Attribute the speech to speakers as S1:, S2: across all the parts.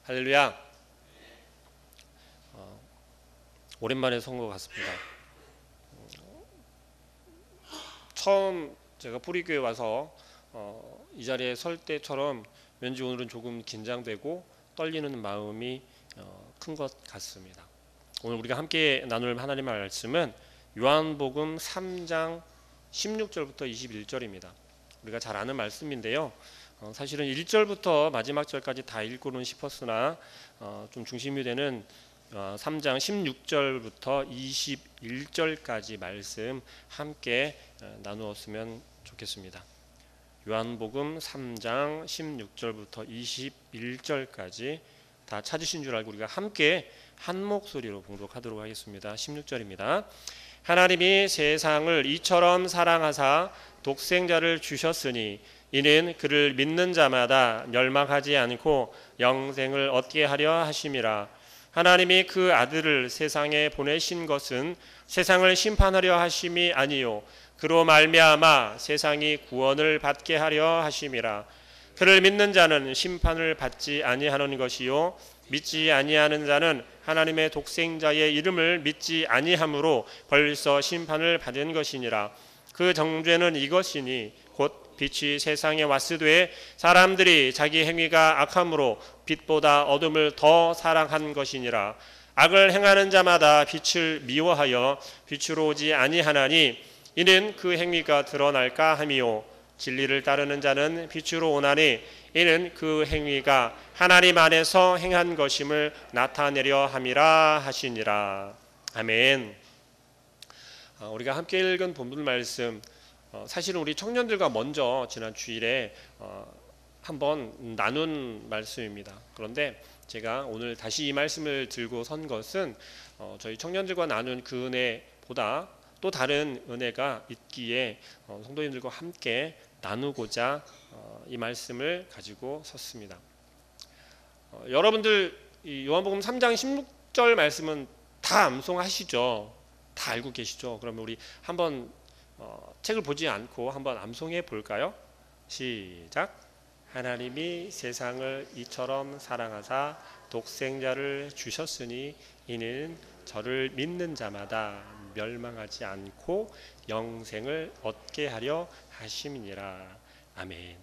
S1: 할렐루야. 오랜만에 선 것 같습니다. 처음 제가 뿌리교회 와서 이 자리에 설 때처럼 왠지 오늘은 조금 긴장되고 떨리는 마음이 큰 것 같습니다. 오늘 우리가 함께 나눌 하나님의 말씀은 요한복음 3장 16절부터 21절입니다. 우리가 잘 아는 말씀인데요. 사실은 1절부터 마지막 절까지 다 읽고는 싶었으나 좀 중심이 되는 3장 16절부터 21절까지 말씀 함께 나누었으면 좋겠습니다. 요한복음 3장 16절부터 21절까지 다 찾으신 줄 알고 우리가 함께 한 목소리로 봉독하도록 하겠습니다. 16절입니다. 하나님이 세상을 이처럼 사랑하사 독생자를 주셨으니 이는 그를 믿는 자마다 멸망하지 않고 영생을 얻게 하려 하심이라. 하나님이 그 아들을 세상에 보내신 것은 세상을 심판하려 하심이 아니요 그로 말미암아 세상이 구원을 받게 하려 하심이라. 그를 믿는 자는 심판을 받지 아니하는 것이요 믿지 아니하는 자는 하나님의 독생자의 이름을 믿지 아니함으로 벌써 심판을 받은 것이니라. 그 정죄는 이것이니 곧 빛이 세상에 왔으되 사람들이 자기 행위가 악함으로 빛보다 어둠을 더 사랑한 것이니라. 악을 행하는 자마다 빛을 미워하여 빛으로 오지 아니하나니 이는 그 행위가 드러날까 함이요 진리를 따르는 자는 빛으로 오나니 이는 그 행위가 하나님 안에서 행한 것임을 나타내려 함이라 하시니라. 아멘. 우리가 함께 읽은 본문 말씀, 사실은 우리 청년들과 먼저 지난 주일에 한번 나눈 말씀입니다. 그런데 제가 오늘 다시 이 말씀을 들고 선 것은 저희 청년들과 나눈 그 은혜보다 또 다른 은혜가 있기에 성도님들과 함께 나누고자 이 말씀을 가지고 섰습니다. 여러분들 이 요한복음 3장 16절 말씀은 다 암송하시죠? 다 알고 계시죠? 그러면 우리 한번 책을 보지 않고 한번 암송해 볼까요? 시작. 하나님이 세상을 이처럼 사랑하사 독생자를 주셨으니 이는 저를 믿는 자마다 멸망하지 않고 영생을 얻게 하려 하심이니라. 아멘.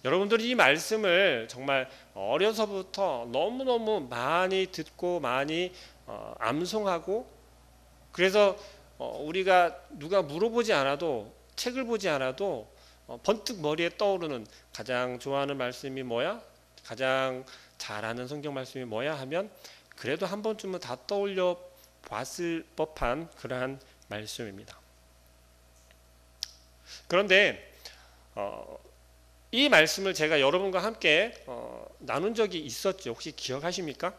S1: 여러분들이 이 말씀을 정말 어려서부터 너무너무 많이 듣고 많이 암송하고, 그래서 우리가 누가 물어보지 않아도 책을 보지 않아도 번뜩 머리에 떠오르는 가장 좋아하는 말씀이 뭐야? 가장 잘하는 성경 말씀이 뭐야? 하면 그래도 한 번쯤은 다 떠올려 봤을 법한 그러한 말씀입니다. 그런데 이 말씀을 제가 여러분과 함께 나눈 적이 있었죠. 혹시 기억하십니까?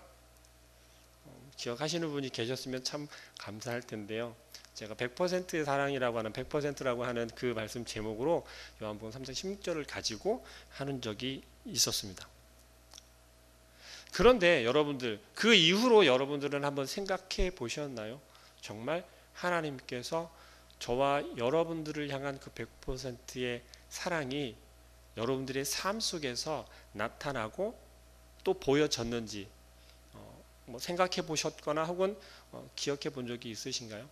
S1: 기억하시는 분이 계셨으면 참 감사할 텐데요. 제가 100%의 사랑이라고 하는 100%라고 하는 그 말씀 제목으로 요한복음 3장 16절을 가지고 하는 적이 있었습니다. 그런데 여러분들 그 이후로 여러분들은 한번 생각해 보셨나요? 정말 하나님께서 저와 여러분들을 향한 그 100%의 사랑이 여러분들의 삶 속에서 나타나고 또 보여졌는지 생각해 보셨거나 혹은 기억해 본 적이 있으신가요?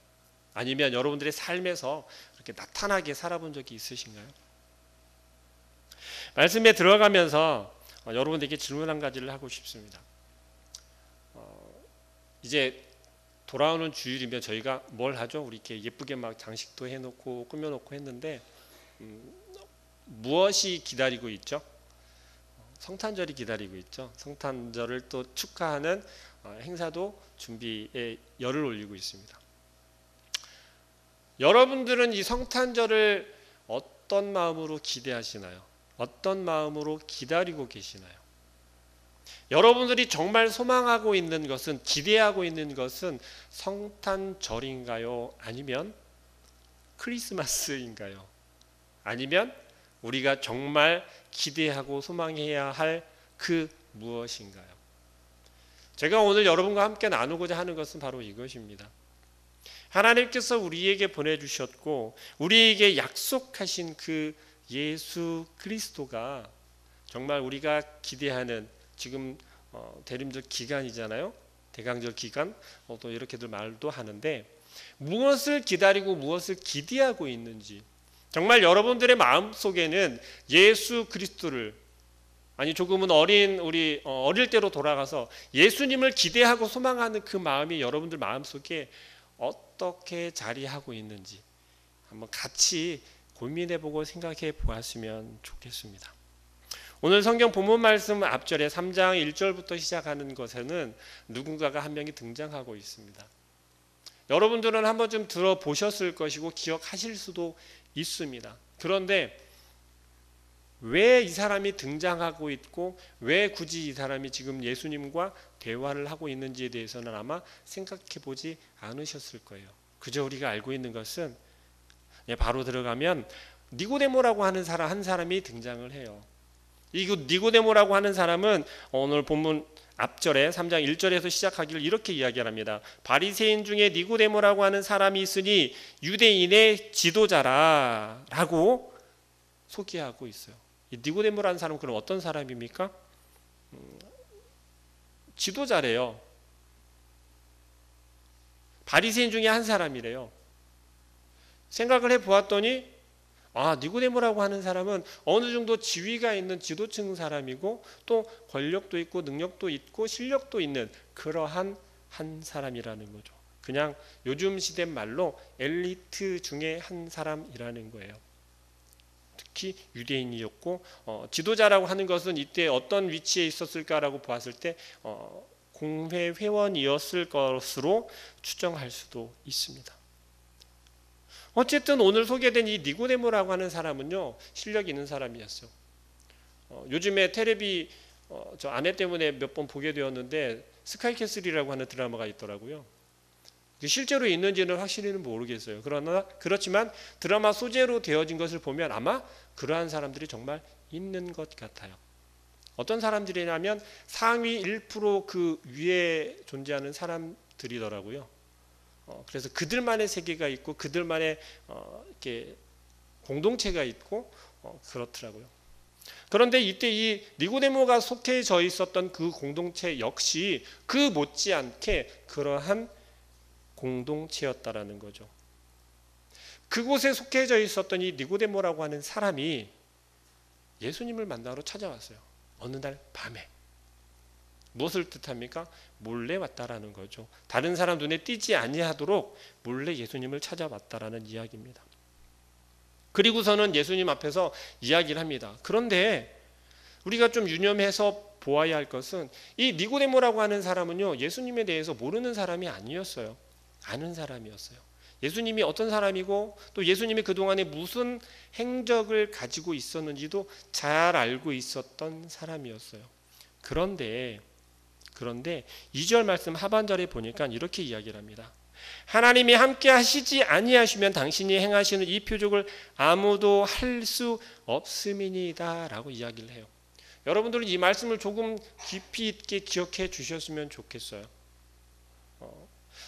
S1: 아니면 여러분들의 삶에서 그렇게 나타나게 살아본 적이 있으신가요? 말씀에 들어가면서 여러분들에게 질문 한 가지를 하고 싶습니다. 이제 돌아오는 주일이면 저희가 뭘 하죠? 우리 이렇게 예쁘게 막 장식도 해놓고 꾸며놓고 했는데 무엇이 기다리고 있죠? 성탄절이 기다리고 있죠. 성탄절을 또 축하하는 행사도 준비에 열을 올리고 있습니다. 여러분들은 이 성탄절을 어떤 마음으로 기대하시나요? 어떤 마음으로 기다리고 계시나요? 여러분들이 정말 소망하고 있는 것은, 기대하고 있는 것은 성탄절인가요? 아니면 크리스마스인가요? 아니면 우리가 정말 기대하고 소망해야 할 그 무엇인가요? 제가 오늘 여러분과 함께 나누고자 하는 것은 바로 이것입니다. 하나님께서 우리에게 보내주셨고 우리에게 약속하신 그 예수 그리스도가 정말 우리가 기대하는 지금 대림절 기간이잖아요. 대강절 기간 또 이렇게들 말도 하는데 무엇을 기다리고 무엇을 기대하고 있는지 정말 여러분들의 마음속에는 예수 그리스도를 아니 조금은 어릴 때로 돌아가서 예수님을 기대하고 소망하는 그 마음이 여러분들 마음속에 어떻게 자리하고 있는지 한번 같이 고민해보고 생각해 보았으면 좋겠습니다. 오늘 성경 본문 말씀 앞절에 3장 1절부터 시작하는 것에는 누군가가 한 명이 등장하고 있습니다. 여러분들은 한번 좀 들어보셨을 것이고 기억하실 수도 있습니다. 그런데 왜 이 사람이 등장하고 있고 왜 굳이 이 사람이 지금 예수님과 대화를 하고 있는지에 대해서는 아마 생각해 보지 않으셨을 거예요. 그저 우리가 알고 있는 것은 바로 들어가면 니고데모라고 하는 한 사람이 등장을 해요. 이 니고데모라고 하는 사람은 오늘 본문 앞절에 3장 1절에서 시작하기를 이렇게 이야기를 합니다. 바리새인 중에 니고데모라고 하는 사람이 있으니 유대인의 지도자라 라고 소개하고 있어요. 이 니고데모라는 사람은 그럼 어떤 사람입니까? 지도자래요. 바리새인 중에 한 사람이래요. 생각을 해보았더니 니고데모라고 하는 사람은 어느 정도 지위가 있는 지도층 사람이고 또 권력도 있고 능력도 있고 실력도 있는 그러한 한 사람이라는 거죠. 그냥 요즘 시대 말로 엘리트 중에 한 사람이라는 거예요. 특히 유대인이었고 지도자라고 하는 것은 이때 어떤 위치에 있었을까라고 보았을 때 공회 회원이었을 것으로 추정할 수도 있습니다. 어쨌든 오늘 소개된 이 니고데모라고 하는 사람은요 실력 있는 사람이었어요. 요즘에 텔레비 저 아내 때문에 몇 번 보게 되었는데 스카이캐슬이라고 하는 드라마가 있더라고요. 실제로 있는지는 확실히는 모르겠어요. 그렇지만 드라마 소재로 되어진 것을 보면 아마 그러한 사람들이 정말 있는 것 같아요. 어떤 사람들이냐면 상위 1% 그 위에 존재하는 사람들이더라고요. 그래서 그들만의 세계가 있고 그들만의 이렇게 공동체가 있고 그렇더라고요. 그런데 이때 이 니고데모가 속해져 있었던 그 공동체 역시 그 못지않게 그러한 공동체였다라는 거죠. 그곳에 속해져 있었던 이 니고데모라고 하는 사람이 예수님을 만나러 찾아왔어요. 어느 날 밤에. 무엇을 뜻합니까? 몰래 왔다라는 거죠. 다른 사람 눈에 띄지 아니하도록 몰래 예수님을 찾아왔다라는 이야기입니다. 그리고서는 예수님 앞에서 이야기를 합니다. 그런데 우리가 좀 유념해서 보아야 할 것은 이 니고데모라고 하는 사람은요 예수님에 대해서 모르는 사람이 아니었어요. 아는 사람이었어요. 예수님이 어떤 사람이고 또 예수님이 그동안에 무슨 행적을 가지고 있었는지도 잘 알고 있었던 사람이었어요. 그런데 2절 말씀 하반절에 보니까 이렇게 이야기를 합니다. 하나님이 함께 하시지 아니하시면 당신이 행하시는 이 표적을 아무도 할 수 없음이니이다 라고 이야기를 해요. 여러분들은 이 말씀을 조금 깊이 있게 기억해 주셨으면 좋겠어요.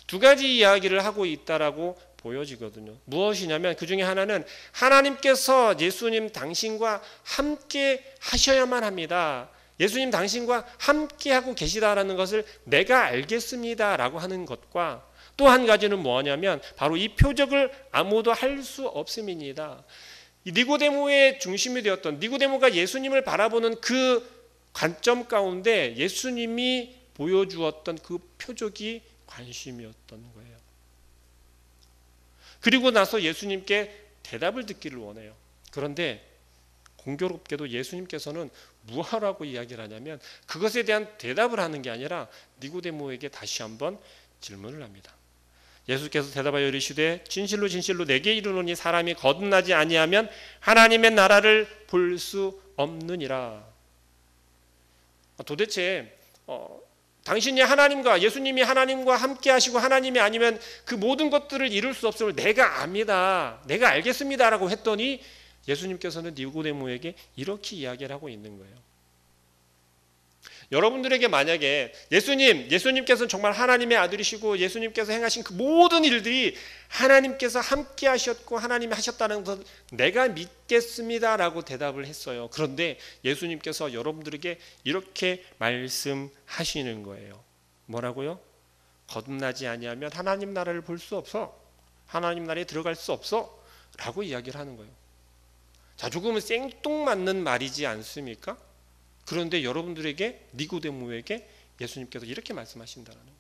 S1: 두 가지 이야기를 하고 있다라고 보여지거든요. 무엇이냐면 그 중에 하나는 하나님께서 예수님 당신과 함께 하셔야만 합니다. 예수님 당신과 함께 하고 계시다라는 것을 내가 알겠습니다 라고 하는 것과 또 한 가지는 뭐냐면 바로 이 표적을 아무도 할 수 없음입니다. 니고데모의 중심이 되었던 니고데모가 예수님을 바라보는 그 관점 가운데 예수님이 보여주었던 그 표적이 관심이었던 거예요. 그리고 나서 예수님께 대답을 듣기를 원해요. 그런데 공교롭게도 예수님께서는 무엇이라고 이야기를 하냐면 그것에 대한 대답을 하는 게 아니라 니고데모에게 다시 한번 질문을 합니다. 예수께서 대답하여 이르시되 진실로 진실로 내게 이르노니 사람이 거듭나지 아니하면 하나님의 나라를 볼 수 없느니라. 도대체 당신이 하나님과 예수님이 하나님과 함께 하시고 하나님이 아니면 그 모든 것들을 이룰 수 없음을 내가 압니다. 내가 알겠습니다라고 했더니 예수님께서는 니고데모에게 이렇게 이야기를 하고 있는 거예요. 여러분들에게 만약에 예수님께서는 정말 하나님의 아들이시고 예수님께서 행하신 그 모든 일들이 하나님께서 함께 하셨고 하나님이 하셨다는 것을 내가 믿겠습니다라고 대답을 했어요. 그런데 예수님께서 여러분들에게 이렇게 말씀하시는 거예요. 뭐라고요? 거듭나지 아니하면 하나님 나라를 볼 수 없어. 하나님 나라에 들어갈 수 없어. 라고 이야기를 하는 거예요. 자, 조금은 생뚱맞는 말이지 않습니까? 그런데 여러분들에게 니고데모에게 예수님께서 이렇게 말씀하신다는 거예요.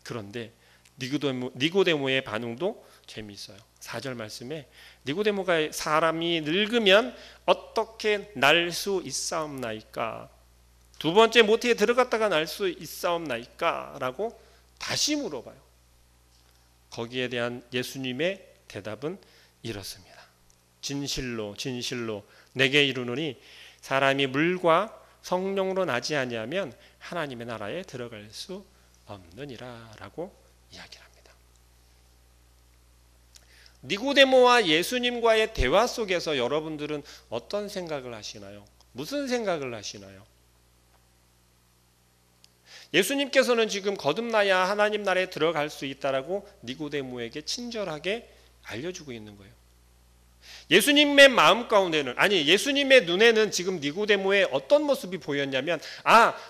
S1: 그런데 니고데모의 반응도 재미있어요. 4절 말씀에 니고데모가 사람이 늙으면 어떻게 날 수 있사옵나이까? 두 번째 모태에 들어갔다가 날 수 있사옵나이까? 라고 다시 물어봐요. 거기에 대한 예수님의 대답은 이렇습니다. 진실로 진실로 내게 이르노니 사람이 물과 성령으로 나지 아니하면 하나님의 나라에 들어갈 수 없느니라 라고 이야기를 합니다. 니고데모와 예수님과의 대화 속에서 여러분들은 어떤 생각을 하시나요? 무슨 생각을 하시나요? 예수님께서는 지금 거듭나야 하나님 나라에 들어갈 수 있다라고 니고데모에게 친절하게 알려주고 있는 거예요. 예수님의 마음 가운데는, 아니 예수님의 눈에는 지금 니고데모의 어떤 모습이 보였냐면,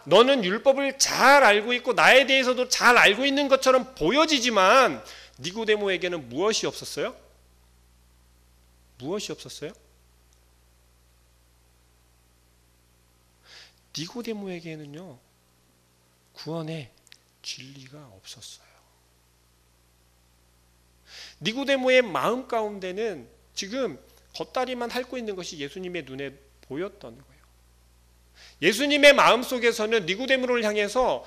S1: 너는 율법을 잘 알고 있고 나에 대해서도 잘 알고 있는 것처럼 보여지지만 니고데모에게는 무엇이 없었어요? 무엇이 없었어요? 니고데모에게는요, 구원의 진리가 없었어요. 니고데모의 마음 가운데는 지금 겉다리만 핥고 있는 것이 예수님의 눈에 보였던 거예요. 예수님의 마음속에서는 니고데모를 향해서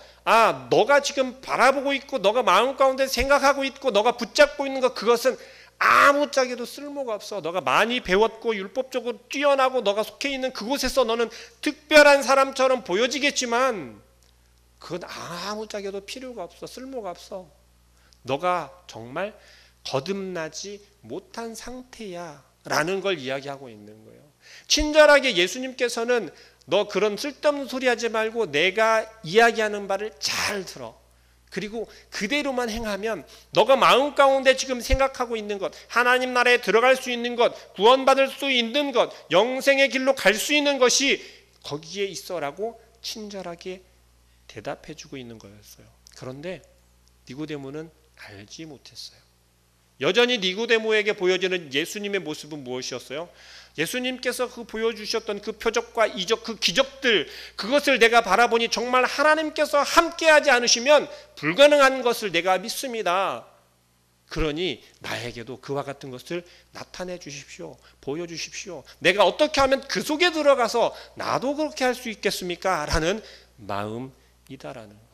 S1: 너가 지금 바라보고 있고 너가 마음 가운데 생각하고 있고 너가 붙잡고 있는 것, 그것은 아무짝에도 쓸모가 없어. 너가 많이 배웠고 율법적으로 뛰어나고 너가 속해 있는 그곳에서 너는 특별한 사람처럼 보여지겠지만 그건 아무짝에도 필요가 없어. 쓸모가 없어. 너가 정말 거듭나지 못한 상태야 라는 걸 이야기하고 있는 거예요. 친절하게 예수님께서는 너 그런 쓸데없는 소리 하지 말고 내가 이야기하는 바를 잘 들어. 그리고 그대로만 행하면 너가 마음 가운데 지금 생각하고 있는 것, 하나님 나라에 들어갈 수 있는 것, 구원받을 수 있는 것, 영생의 길로 갈 수 있는 것이 거기에 있어라고 친절하게 대답해주고 있는 거였어요. 그런데 니고데모는 알지 못했어요. 여전히 니고데모에게 보여지는 예수님의 모습은 무엇이었어요? 예수님께서 그 보여주셨던 그 표적과 이적, 그 기적들, 그것을 내가 바라보니 정말 하나님께서 함께하지 않으시면 불가능한 것을 내가 믿습니다. 그러니 나에게도 그와 같은 것을 나타내 주십시오. 보여주십시오. 내가 어떻게 하면 그 속에 들어가서 나도 그렇게 할 수 있겠습니까? 라는 마음이다라는 거예요.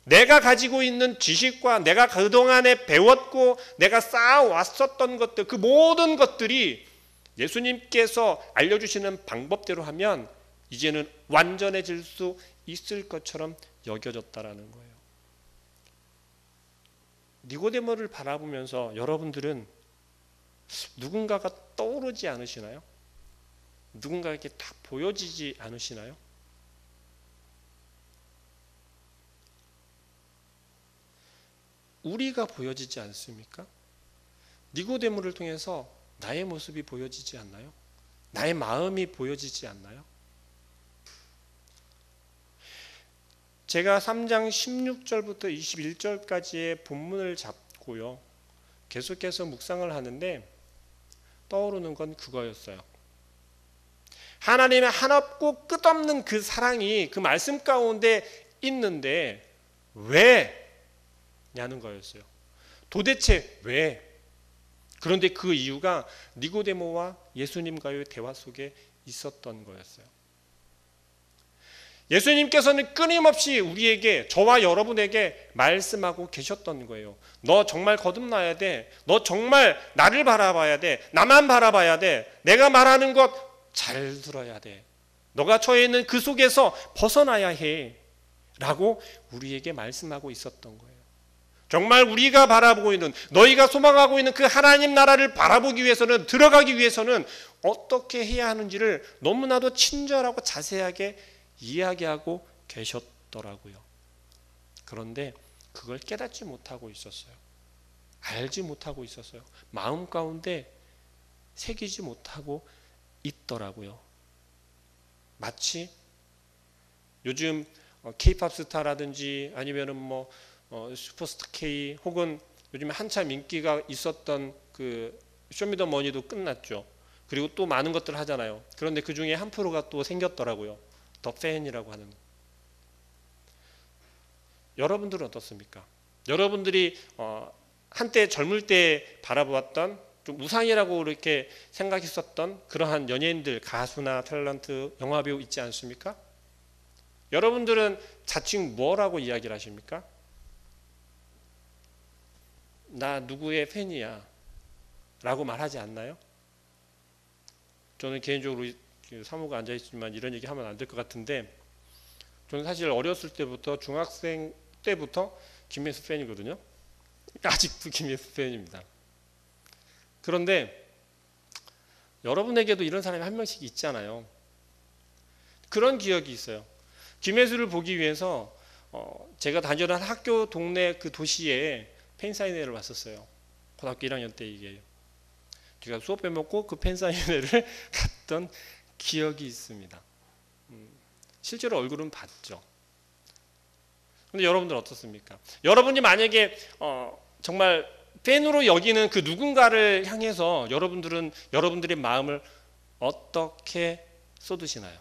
S1: 내가 가지고 있는 지식과 내가 그동안에 배웠고 내가 쌓아왔었던 것들, 그 모든 것들이 예수님께서 알려주시는 방법대로 하면 이제는 완전해질 수 있을 것처럼 여겨졌다라는 거예요. 니고데모를 바라보면서 여러분들은 누군가가 떠오르지 않으시나요? 누군가에게 딱 보여지지 않으시나요? 우리가 보여지지 않습니까? 니고데모를 통해서 나의 모습이 보여지지 않나요? 나의 마음이 보여지지 않나요? 제가 3장 16절부터 21절까지의 본문을 잡고요, 계속해서 묵상을 하는데 떠오르는 건 그거였어요. 하나님의 한없고 끝없는 그 사랑이 그 말씀 가운데 있는데 왜? 냐는 거였어요. 도대체 왜? 그런데 그 이유가 니고데모와 예수님과의 대화 속에 있었던 거였어요. 예수님께서는 끊임없이 우리에게, 저와 여러분에게 말씀하고 계셨던 거예요. 너 정말 거듭나야 돼. 너 정말 나를 바라봐야 돼. 나만 바라봐야 돼. 내가 말하는 것 잘 들어야 돼. 너가 처해 있는 그 속에서 벗어나야 해. 라고 우리에게 말씀하고 있었던 거예요. 정말 우리가 바라보고 있는, 너희가 소망하고 있는 그 하나님 나라를 바라보기 위해서는, 들어가기 위해서는 어떻게 해야 하는지를 너무나도 친절하고 자세하게 이야기하고 계셨더라고요. 그런데 그걸 깨닫지 못하고 있었어요. 알지 못하고 있었어요. 마음 가운데 새기지 못하고 있더라고요. 마치 요즘 K-팝 스타라든지 아니면은 뭐 슈퍼스타 K, 혹은 요즘에 한참 인기가 있었던 그 쇼미더머니도 끝났죠. 그리고 또 많은 것들을 하잖아요. 그런데 그 중에 한 프로가 또 생겼더라고요. 더 팬이라고 하는. 여러분들은 어떻습니까? 여러분들이 한때 젊을 때 바라보았던, 좀 우상이라고 이렇게 생각했었던 그러한 연예인들, 가수나 탤런트, 영화배우 있지 않습니까? 여러분들은 자칭 뭐라고 이야기를 하십니까? 나 누구의 팬이야 라고 말하지 않나요? 저는 개인적으로 사무가 앉아있지만 이런 얘기 하면 안 될 것 같은데, 저는 사실 어렸을 때부터, 중학생 때부터 김혜수 팬이거든요. 아직도 김혜수 팬입니다. 그런데 여러분에게도 이런 사람이 한 명씩 있잖아요. 그런 기억이 있어요. 김혜수를 보기 위해서 제가 다니던 학교 동네 그 도시에 팬사인회를 왔었어요. 고등학교 1학년 때 얘기예요. 제가 수업 빼먹고 그 팬사인회를 갔던 기억이 있습니다. 실제로 얼굴은 봤죠. 근데 여러분들 어떻습니까? 여러분이 만약에 정말 팬으로 여기는 그 누군가를 향해서 여러분들은 여러분들의 마음을 어떻게 쏟으시나요?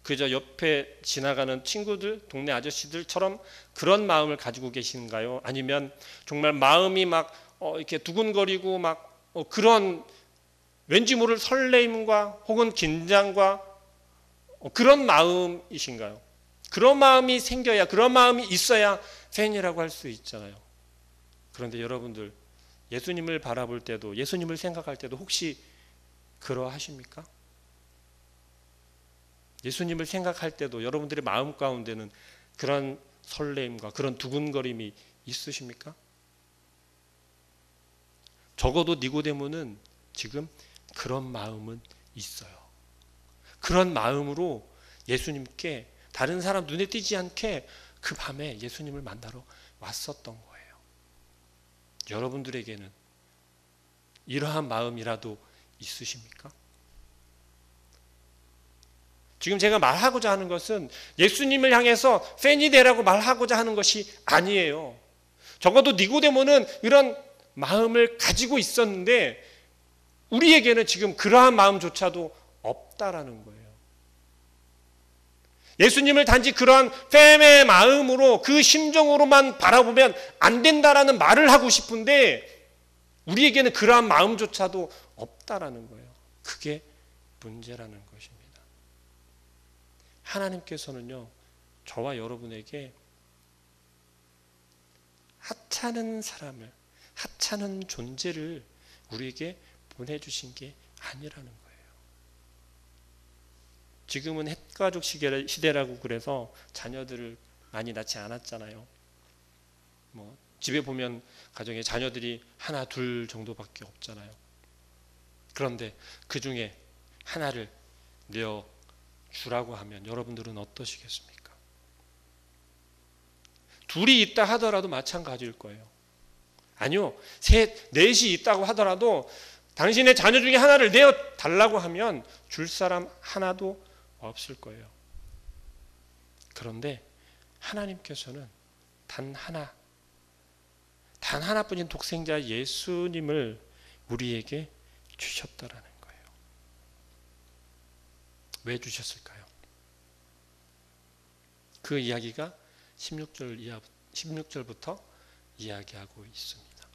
S1: 그저 옆에 지나가는 친구들, 동네 아저씨들처럼 그런 마음을 가지고 계신가요? 아니면 정말 마음이 막 이렇게 두근거리고 막 그런 왠지 모를 설레임과 혹은 긴장과 그런 마음이신가요? 그런 마음이 생겨야, 그런 마음이 있어야 팬이라고 할 수 있잖아요. 그런데 여러분들 예수님을 바라볼 때도, 예수님을 생각할 때도 혹시 그러하십니까? 예수님을 생각할 때도 여러분들의 마음 가운데는 그런 설레임과 그런 두근거림이 있으십니까? 적어도 니고데모는 지금 그런 마음은 있어요. 그런 마음으로 예수님께 다른 사람 눈에 띄지 않게 그 밤에 예수님을 만나러 왔었던 거예요. 여러분들에게는 이러한 마음이라도 있으십니까? 지금 제가 말하고자 하는 것은 예수님을 향해서 팬이 되라고 말하고자 하는 것이 아니에요. 적어도 니고데모는 이런 마음을 가지고 있었는데 우리에게는 지금 그러한 마음조차도 없다라는 거예요. 예수님을 단지 그러한 팬의 마음으로, 그 심정으로만 바라보면 안 된다라는 말을 하고 싶은데 우리에게는 그러한 마음조차도 없다라는 거예요. 그게 문제라는 것입니다. 하나님께서는요, 저와 여러분에게 하찮은 사람을, 하찮은 존재를 우리에게 보내주신 게 아니라는 거예요. 지금은 핵가족 시대라고 그래서 자녀들을 많이 낳지 않았잖아요. 뭐 집에 보면 가정에 자녀들이 하나 둘 정도밖에 없잖아요. 그런데 그 중에 하나를 내어 주라고 하면 여러분들은 어떠시겠습니까? 둘이 있다 하더라도 마찬가지일 거예요. 아니요, 셋, 넷이 있다고 하더라도 당신의 자녀 중에 하나를 내어 달라고 하면 줄 사람 하나도 없을 거예요. 그런데 하나님께서는 단 하나뿐인 독생자 예수님을 우리에게 주셨다라는 거예요. 왜 주셨을까요? 그 이야기가 16절부터 이야기하고 있습니다.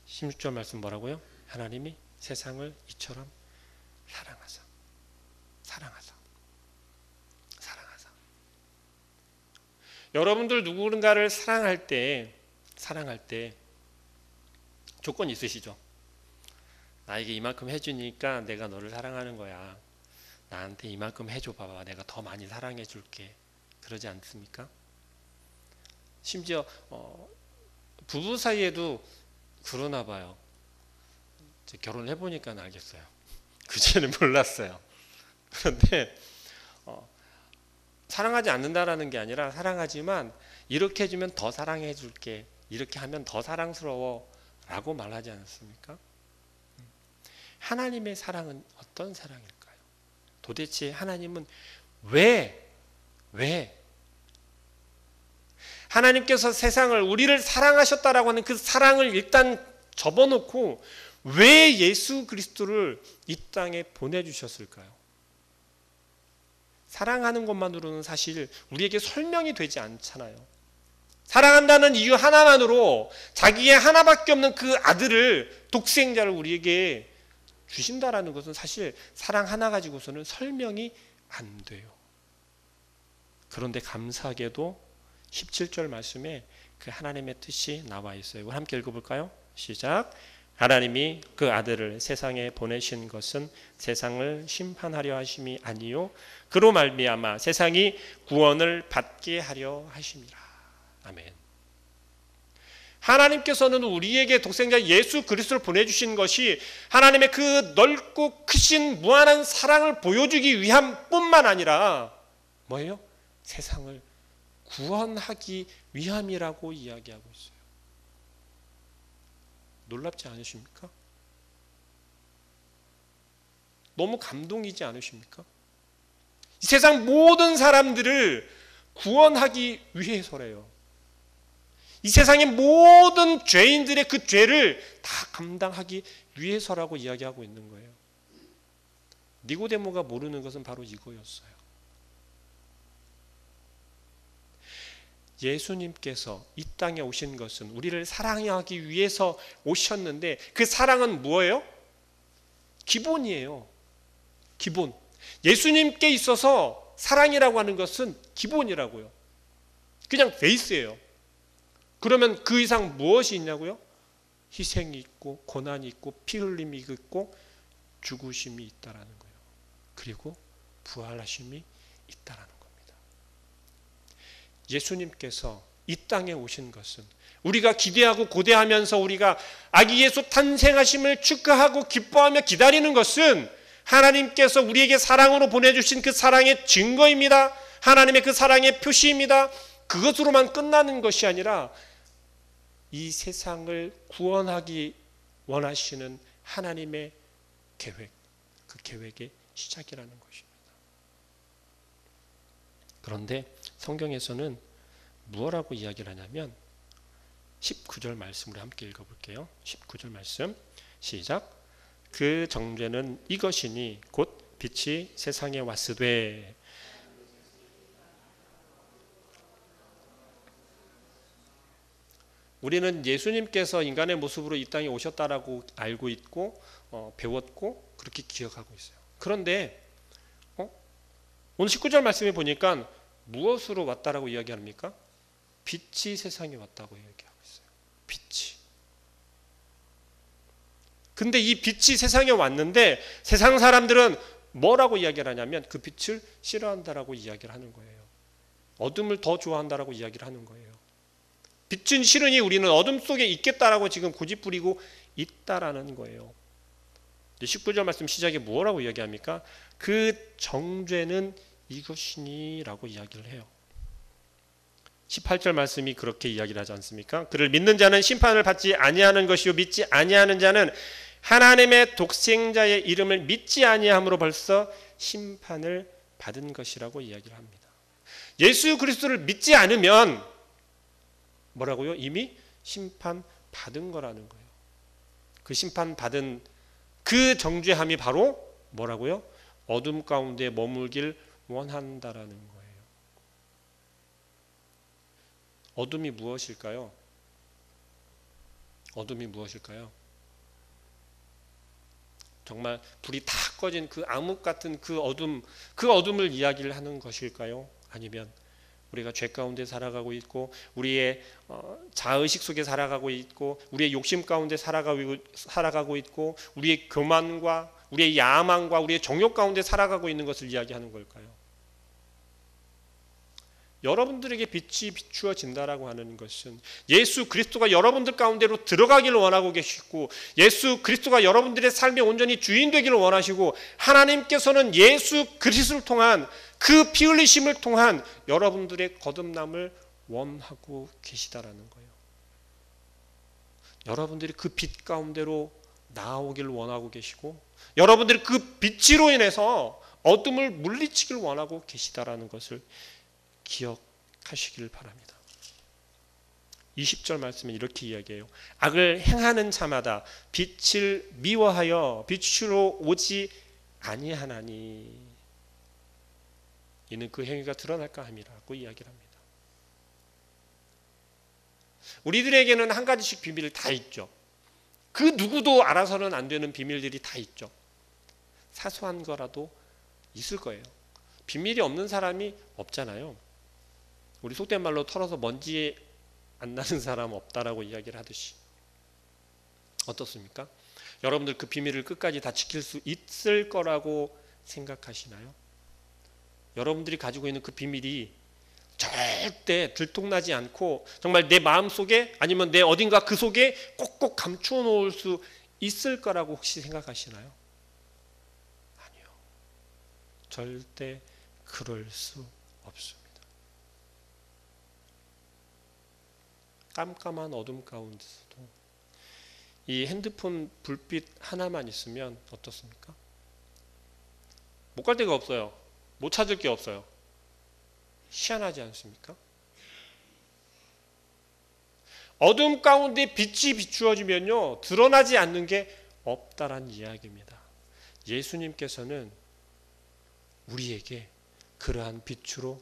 S1: 16절 말씀 뭐라고요? 하나님이 세상을 이처럼 사랑하사. 여러분들 누군가를 사랑할 때 조건이 있으시죠? 나에게 이만큼 해주니까 내가 너를 사랑하는 거야. 나한테 이만큼 해줘 봐봐. 내가 더 많이 사랑해 줄게. 그러지 않습니까? 심지어 부부 사이에도 그러나 봐요. 결혼을 해보니까 알겠어요. 그전에는 몰랐어요. 그런데 사랑하지 않는다라는 게 아니라 사랑하지만 이렇게 해주면 더 사랑해 줄게, 이렇게 하면 더 사랑스러워 라고 말하지 않았습니까? 하나님의 사랑은 어떤 사랑일까요? 도대체 하나님은 왜 하나님께서 세상을, 우리를 사랑하셨다라고 하는 그 사랑을 일단 접어놓고 왜 예수 그리스도를 이 땅에 보내주셨을까요? 사랑하는 것만으로는 사실 우리에게 설명이 되지 않잖아요. 사랑한다는 이유 하나만으로 자기의 하나밖에 없는 그 아들을, 독생자를 우리에게 주신다라는 것은 사실 사랑 하나 가지고서는 설명이 안 돼요. 그런데 감사하게도 17절 말씀에 그 하나님의 뜻이 나와 있어요. 우리 함께 읽어볼까요? 시작. 하나님이 그 아들을 세상에 보내신 것은 세상을 심판하려 하심이 아니요 그로 말미암아 세상이 구원을 받게 하려 하심이라. 아멘. 하나님께서는 우리에게 독생자 예수 그리스도를 보내주신 것이 하나님의 그 넓고 크신 무한한 사랑을 보여주기 위함 뿐만 아니라 뭐예요? 세상을 구원하기 위함이라고 이야기하고 있어요. 놀랍지 않으십니까? 너무 감동이지 않으십니까? 이 세상 모든 사람들을 구원하기 위해서래요. 이 세상의 모든 죄인들의 그 죄를 다 감당하기 위해서라고 이야기하고 있는 거예요. 니고데모가 모르는 것은 바로 이거였어요. 예수님께서 이 땅에 오신 것은 우리를 사랑하기 위해서 오셨는데 그 사랑은 뭐예요? 기본이에요. 기본. 예수님께 있어서 사랑이라고 하는 것은 기본이라고요. 그냥 베이스예요. 그러면 그 이상 무엇이 있냐고요? 희생이 있고 고난이 있고 피 흘림이 있고 죽으심이 있다라는 거예요. 그리고 부활하심이 있다라는 겁니다. 예수님께서 이 땅에 오신 것은 우리가 기대하고 고대하면서 우리가 아기 예수 탄생하심을 축하하고 기뻐하며 기다리는 것은 하나님께서 우리에게 사랑으로 보내주신 그 사랑의 증거입니다. 하나님의 그 사랑의 표시입니다. 그것으로만 끝나는 것이 아니라 이 세상을 구원하기 원하시는 하나님의 계획, 그 계획의 시작이라는 것입니다. 그런데 성경에서는 무엇라고 이야기를 하냐면 19절 말씀으로 함께 읽어볼게요. 19절 말씀 시작. 그 정죄는 이것이니 곧 빛이 세상에 왔으되 우리는 예수님께서 인간의 모습으로 이 땅에 오셨다라고 알고 있고 배웠고 그렇게 기억하고 있어요. 그런데 오늘 19절 말씀에 보니까 무엇으로 왔다라고 이야기합니까? 빛이 세상에 왔다고 이야기하고 있어요. 빛이. 근데 이 빛이 세상에 왔는데 세상 사람들은 뭐라고 이야기를 하냐면 그 빛을 싫어한다라고 이야기를 하는 거예요. 어둠을 더 좋아한다라고 이야기를 하는 거예요. 빛은 싫으니 우리는 어둠 속에 있겠다라고 지금 고집부리고 있다라는 거예요. 19절 말씀 시작에 뭐라고 이야기합니까? 그 정죄는 이것이니 라고 이야기를 해요. 18절 말씀이 그렇게 이야기를 하지 않습니까? 그를 믿는 자는 심판을 받지 아니하는 것이요 믿지 아니하는 자는 하나님의 독생자의 이름을 믿지 아니함으로 벌써 심판을 받은 것이라고 이야기를 합니다. 예수 그리스도를 믿지 않으면 뭐라고요? 이미 심판받은 거라는 거예요. 그 심판받은 그 정죄함이 바로 뭐라고요? 어둠 가운데 머물길 원한다라는 거예요. 어둠이 무엇일까요? 어둠이 무엇일까요? 정말 불이 다 꺼진 그 암흑 같은 그 어둠을 이야기를 하는 것일까요? 아니면 우리가 죄 가운데 살아가고 있고 우리의 자의식 속에 살아가고 있고 우리의 욕심 가운데 살아가고 있고 우리의 교만과 우리의 야망과 우리의 정욕 가운데 살아가고 있는 것을 이야기하는 걸까요? 여러분들에게 빛이 비추어진다라고 하는 것은 예수 그리스도가 여러분들 가운데로 들어가기를 원하고 계시고, 예수 그리스도가 여러분들의 삶에 온전히 주인 되기를 원하시고, 하나님께서는 예수 그리스도를 통한 그 피 흘리심을 통한 여러분들의 거듭남을 원하고 계시다라는 거예요. 여러분들이 그 빛 가운데로 나오기를 원하고 계시고, 여러분들이 그 빛으로 인해서 어둠을 물리치기를 원하고 계시다라는 것을 기억하시길 바랍니다. 20절 말씀은 이렇게 이야기해요. 악을 행하는 자마다 빛을 미워하여 빛으로 오지 아니하나니 이는 그 행위가 드러날까 함이라고 이야기를 합니다. 우리들에게는 한 가지씩 비밀 다 있죠. 그 누구도 알아서는 안 되는 비밀들이 다 있죠. 사소한 거라도 있을 거예요. 비밀이 없는 사람이 없잖아요. 우리 속된 말로 털어서 먼지 안 나는 사람 없다라고 이야기를 하듯이. 어떻습니까? 여러분들 그 비밀을 끝까지 다 지킬 수 있을 거라고 생각하시나요? 여러분들이 가지고 있는 그 비밀이 절대 들통나지 않고 정말 내 마음속에 아니면 내 어딘가 그 속에 꼭꼭 감추어 놓을 수 있을 거라고 혹시 생각하시나요? 아니요. 절대 그럴 수 없습니다. 깜깜한 어둠 가운데서도 이 핸드폰 불빛 하나만 있으면 어떻습니까? 못 갈 데가 없어요. 못 찾을 게 없어요. 희한하지 않습니까? 어둠 가운데 빛이 비추어지면요, 드러나지 않는 게 없다란 이야기입니다. 예수님께서는 우리에게 그러한 빛으로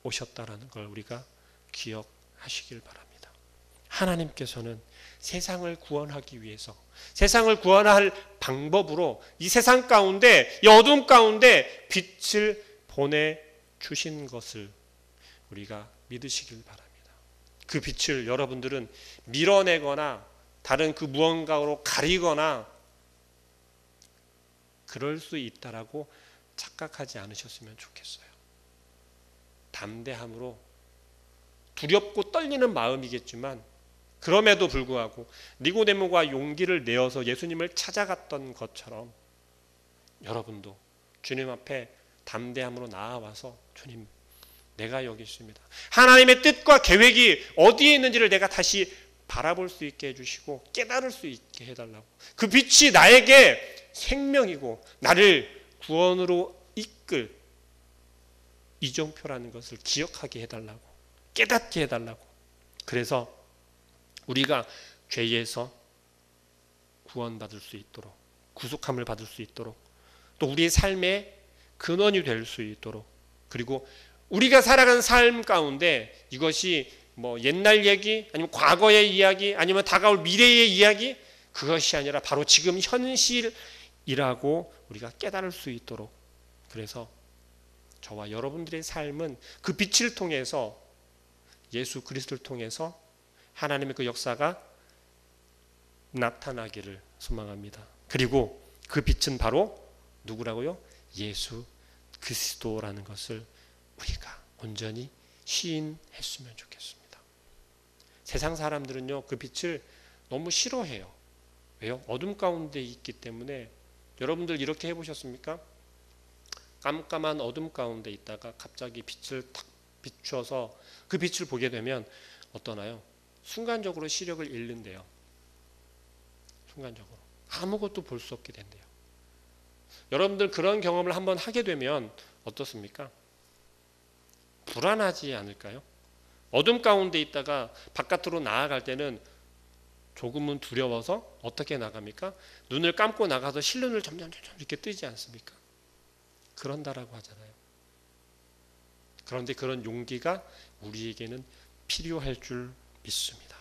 S1: 오셨다라는 걸 우리가 기억하시길 바랍니다. 하나님께서는 세상을 구원하기 위해서, 세상을 구원할 방법으로 이 세상 가운데, 이 어둠 가운데 빛을 보내주신 것을 우리가 믿으시길 바랍니다. 그 빛을 여러분들은 밀어내거나 다른 그 무언가로 가리거나 그럴 수 있다라고 착각하지 않으셨으면 좋겠어요. 담대함으로, 두렵고 떨리는 마음이겠지만 그럼에도 불구하고 니고데모가 용기를 내어서 예수님을 찾아갔던 것처럼 여러분도 주님 앞에 담대함으로 나아와서 주님, 내가 여기 있습니다. 하나님의 뜻과 계획이 어디에 있는지를 내가 다시 바라볼 수 있게 해주시고 깨달을 수 있게 해달라고. 그 빛이 나에게 생명이고 나를 구원으로 이끌 이정표라는 것을 기억하게 해달라고, 깨닫게 해달라고. 그래서 우리가 죄에서 구원받을 수 있도록, 구속함을 받을 수 있도록, 또 우리의 삶의 근원이 될 수 있도록, 그리고 우리가 살아가는 삶 가운데 이것이 뭐 옛날 얘기, 아니면 과거의 이야기, 아니면 다가올 미래의 이야기, 그것이 아니라 바로 지금 현실이라고 우리가 깨달을 수 있도록. 그래서 저와 여러분들의 삶은 그 빛을 통해서, 예수 그리스도를 통해서 하나님의 그 역사가 나타나기를 소망합니다. 그리고 그 빛은 바로 누구라고요? 예수 그리스도라는 것을 우리가 온전히 시인했으면 좋겠습니다. 세상 사람들은요, 그 빛을 너무 싫어해요. 왜요? 어둠 가운데 있기 때문에. 여러분들 이렇게 해보셨습니까? 깜깜한 어둠 가운데 있다가 갑자기 빛을 탁 비춰서 그 빛을 보게 되면 어떠나요? 순간적으로 시력을 잃는데요. 순간적으로 아무것도 볼 수 없게 된대요. 여러분들 그런 경험을 한번 하게 되면 어떻습니까? 불안하지 않을까요? 어둠 가운데 있다가 바깥으로 나아갈 때는 조금은 두려워서 어떻게 나갑니까? 눈을 감고 나가서 실눈을 점점 이렇게 뜨지 않습니까? 그런다라고 하잖아요. 그런데 그런 용기가 우리에게는 필요할 줄 믿습니다.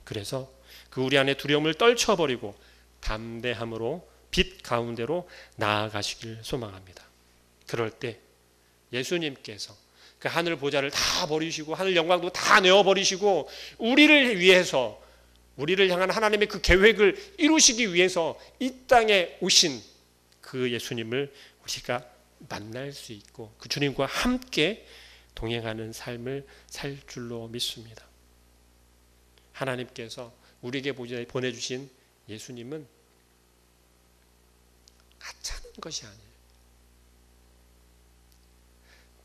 S1: 그래서 그 우리 안에 두려움을 떨쳐버리고 담대함으로 빛 가운데로 나아가시길 소망합니다. 그럴 때 예수님께서 그 하늘 보좌를 다 버리시고 하늘 영광도 다 내어버리시고 우리를 위해서, 우리를 향한 하나님의 그 계획을 이루시기 위해서 이 땅에 오신 그 예수님을 우리가 만날 수 있고 그 주님과 함께 동행하는 삶을 살 줄로 믿습니다. 하나님께서 우리에게 보내주신 예수님은 하찮은 것이 아니에요.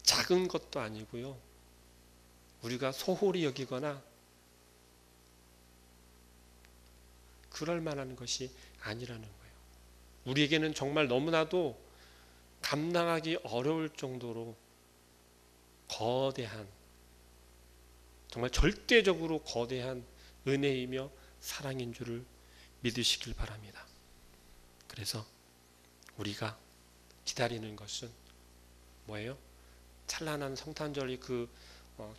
S1: 작은 것도 아니고요. 우리가 소홀히 여기거나 그럴 만한 것이 아니라는 거예요. 우리에게는 정말 너무나도 감당하기 어려울 정도로 거대한, 정말 절대적으로 거대한 은혜이며 사랑인 줄을 믿으시길 바랍니다. 그래서 우리가 기다리는 것은 뭐예요? 찬란한 성탄절이 그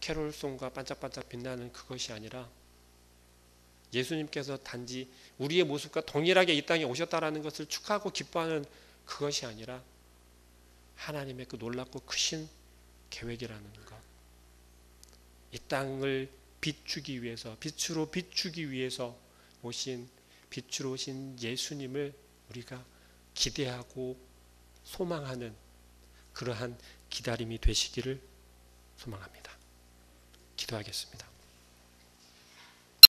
S1: 캐롤송과 반짝반짝 빛나는 그것이 아니라 예수님께서 단지 우리의 모습과 동일하게 이 땅에 오셨다라는 것을 축하하고 기뻐하는 그것이 아니라 하나님의 그 놀랍고 크신 계획이라는 것, 이 땅을 비추기 위해서, 빛으로 비추기 위해서 오신, 빛으로 오신 예수님을 우리가 기대하고 소망하는 그러한 기다림이 되시기를 소망합니다. 기도하겠습니다.